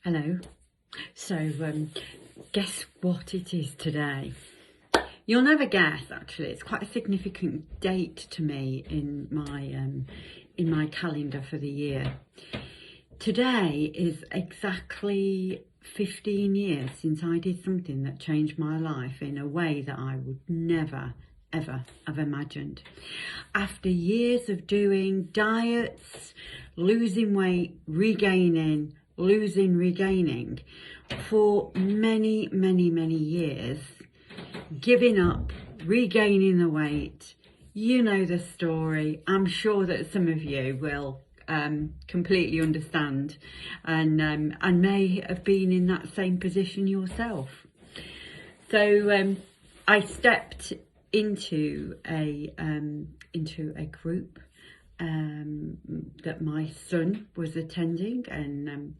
Hello. So, guess what it is today? You'll never guess. Actually, it's quite a significant date to me in my calendar for the year. Today is exactly 15 years since I did something that changed my life in a way that I would never ever have imagined. After years of doing diets, losing weight, regaining, losing, regaining, for many, many, many years, giving up, regaining the weight. You know the story. I'm sure that some of you will completely understand and may have been in that same position yourself. So I stepped into a group that my son was attending, and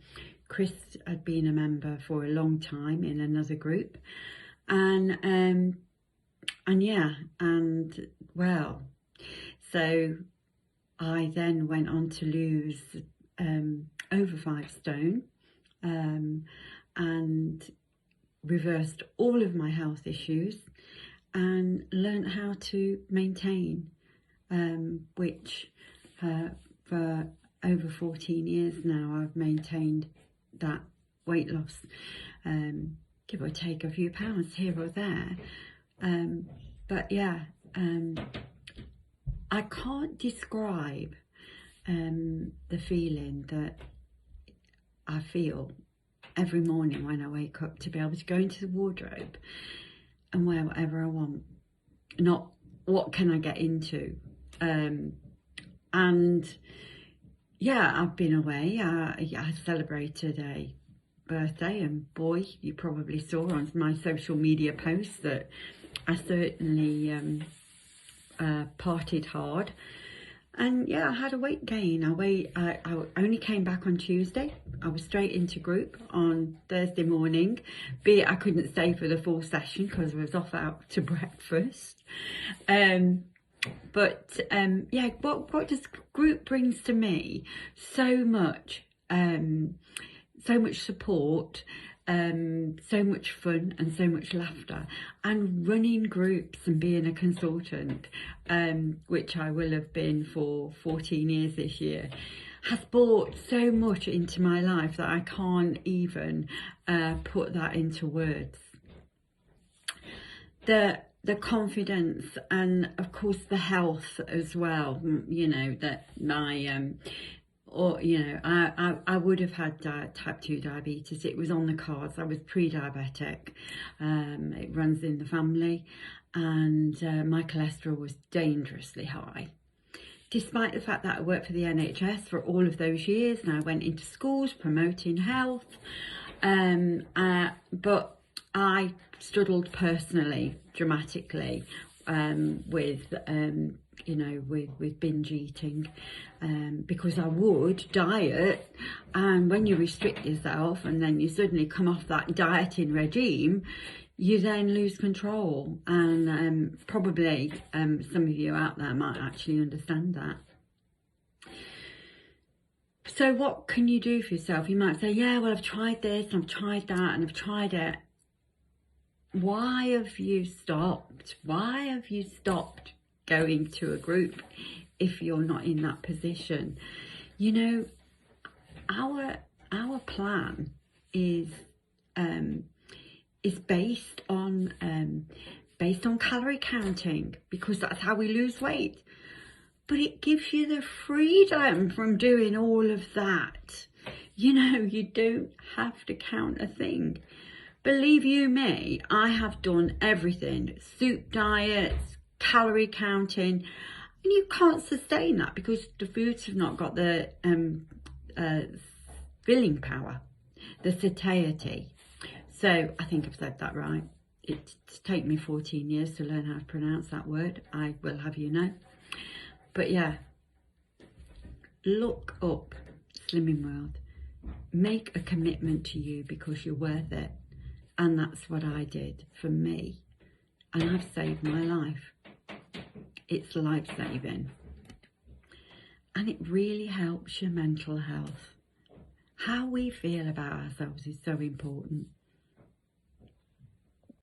Chris had been a member for a long time in another group, and well, so I then went on to lose over 5 stone and reversed all of my health issues and learnt how to maintain, which for over 14 years now I've maintained that weight loss, give or take a few pounds here or there, but yeah, I can't describe the feeling that I feel every morning when I wake up, to be able to go into the wardrobe and wear whatever I want, not what can I get into. And yeah, I've been away. I celebrated a birthday, and boy, you probably saw on my social media posts that I certainly partied hard. And yeah, I had a weight gain. I only came back on Tuesday. I was straight into group on Thursday morning, be it I couldn't stay for the full session because I was off out to breakfast. But yeah, what does group brings to me? So much support, so much fun and so much laughter, and running groups and being a consultant, which I will have been for 14 years this year, has brought so much into my life that I can't even put that into words. The confidence, and of course the health as well, you know, that my I would have had type 2 diabetes. It was on the cards. I was pre-diabetic. It runs in the family, and my cholesterol was dangerously high. Despite the fact that I worked for the NHS for all of those years, and I went into schools promoting health, but I struggled personally, dramatically, with binge eating, because I would diet, and when you restrict yourself and then you suddenly come off that dieting regime, you then lose control, and probably some of you out there might actually understand that. So what can you do for yourself? You might say, yeah, well, I've tried this and I've tried that and I've tried it. Why have you stopped? Why have you stopped going to a group if you're not in that position? You know, our plan is based on calorie counting, because that's how we lose weight. But it gives you the freedom from doing all of that. You know, you don't have to count a thing. Believe you me, I have done everything. Soup diets, calorie counting, and you can't sustain that because the foods have not got the filling power, the satiety. So I think I've said that right. It's taken me 14 years to learn how to pronounce that word, I will have you know. But yeah, look up Slimming World. Make a commitment to you because you're worth it. And that's what I did for me. And I've saved my life. It's life-saving. And it really helps your mental health. How we feel about ourselves is so important.